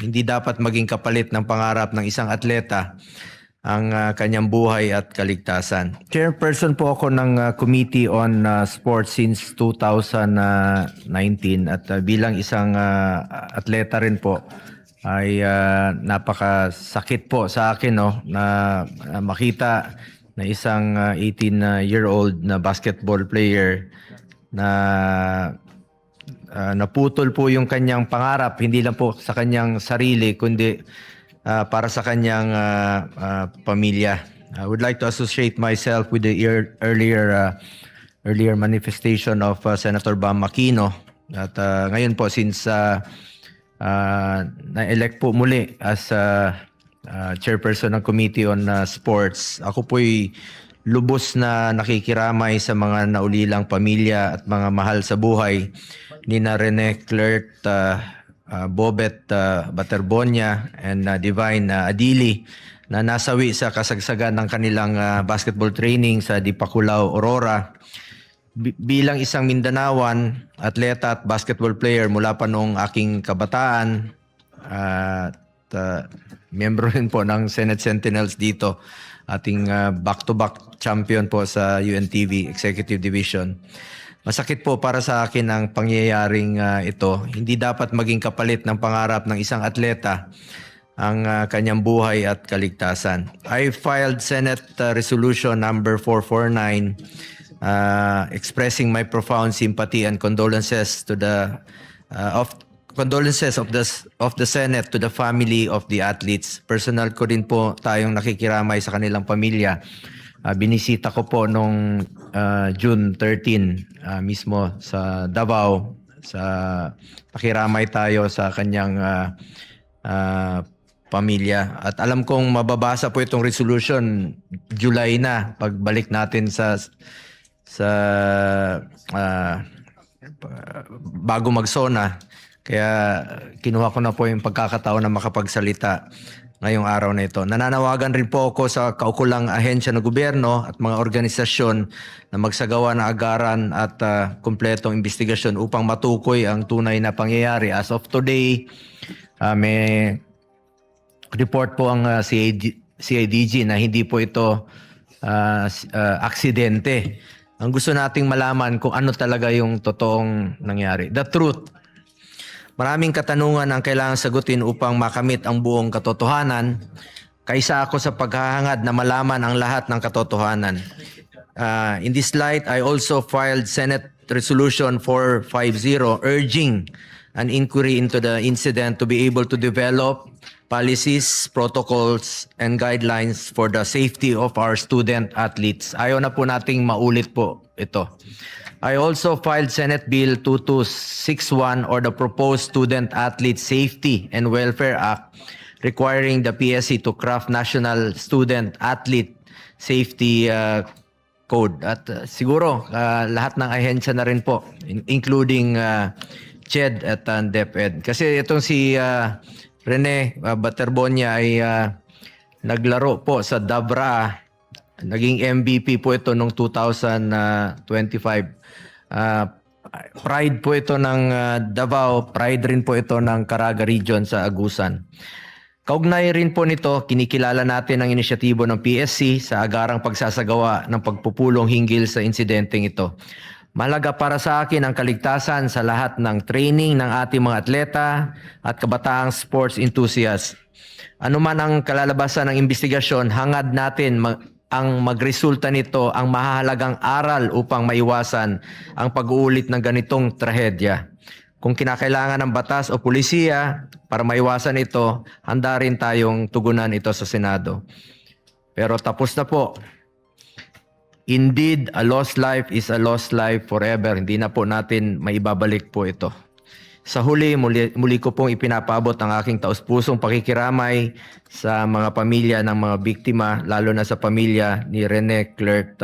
hindi dapat maging kapalit ng pangarap ng isang atleta ang kanyang buhay at kaligtasan. Chairperson po ako ng Committee on Sports since 2019 at bilang isang atleta rin po ay napakasakit po sa akin na makita na isang 18-year-old na basketball player na naputol po yung kanyang pangarap, hindi lang po sa kanyang sarili kundi para sa kanyang pamilya. I would like to associate myself with the earlier manifestation of Senator Bam Aquino. At ngayon po, since na-elect po muli as chairperson ng Committee on Sports, ako po'y lubos na nakikiramay sa mga naulilang pamilya at mga mahal sa buhay ni Rene Clerk Bobet Baterbonia and Divine Adili na nasawi sa kasagsagan ng kanilang basketball training sa Dipakulaw, Aurora. Bilang isang Mindanaoan, atleta at basketball player mula pa noong aking kabataan at miyembro rin po ng Senate Sentinels dito, ating back-to-back champion po sa UNTV Executive Division. Masakit po para sa akin ang pangyayaring ito. Hindi dapat maging kapalit ng pangarap ng isang atleta ang kanyang buhay at kaligtasan. I filed Senate Resolution number 449 expressing my profound sympathy and condolences to the of the Senate to the family of the athletes. Personal ko din po tayong nakikiramay sa kanilang pamilya. Binisita ko po nung June 13 mismo sa Davao. Nakiramay tayo sa kanyang pamilya. At alam kong mababasa po itong resolution July na pagbalik natin sa bago magsona. Kaya kinuha ko na po yung pagkakataon na makapagsalita ngayong araw na ito. Nananawagan rin po ako sa kaukulang ahensya ng gobyerno at mga organisasyon na magsagawa ng agaran at kumpletong investigasyon upang matukoy ang tunay na pangyayari. As of today, may report po ang CIDG na hindi po ito aksidente. Ang gusto nating malaman kung ano talaga yung totoong nangyari. The truth. Maraming katanungan ang kailangang sagutin upang makamit ang buong katotohanan. Kaisa ako sa paghahangad na malaman ang lahat ng katotohanan. In this light, I also filed Senate Resolution 450 urging an inquiry into the incident to be able to develop policies, protocols, and guidelines for the safety of our student athletes. Ayaw na po nating maulit po ito. I also filed Senate Bill 2261 or the proposed Student Athlete Safety and Welfare Act requiring the PSC to craft National Student Athlete Safety Code. At siguro lahat ng ahensya na rin po, including CHED at DepEd. Kasi itong si Rene Baterbonia ay naglaro po sa Dabra. Naging MVP po ito noong 2025. Pride po ito ng Davao, pride rin po ito ng Caraga Region sa Agusan. Kaugnay rin po nito, kinikilala natin ang inisyatibo ng PSC sa agarang pagsasagawa ng pagpupulong hinggil sa insidenteng ito. Mahalaga para sa akin ang kaligtasan sa lahat ng training ng ating mga atleta at kabataang sports enthusiasts. Ano man ang kalalabasan ng investigasyon, hangad natin ang magresulta nito ang mahalagang aral upang maiwasan ang pag-uulit ng ganitong trahedya. Kung kinakailangan ng batas o pulisiya para maiwasan ito, handa rin tayong tugunan ito sa Senado. Pero tapos na po. Indeed, a lost life is a lost life forever. Hindi na po natin maibabalik po ito. Sa huli, muli ko pong ipinapaabot ang aking taus-pusong pakikiramay sa mga pamilya ng mga biktima, lalo na sa pamilya ni Rene Clerk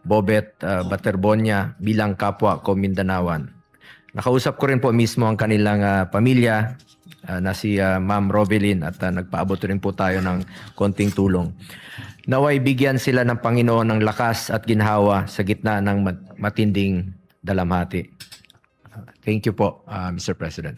Bobet Baterbonia bilang kapwa ko Mindanaoan. Nakausap ko rin po mismo ang kanilang pamilya na si Ma'am Rovelyn at nagpaabot rin po tayo ng konting tulong. Naway bigyan sila ng Panginoon ng lakas at ginhawa sa gitna ng matinding dalamhati. Thank you po, Mr. President.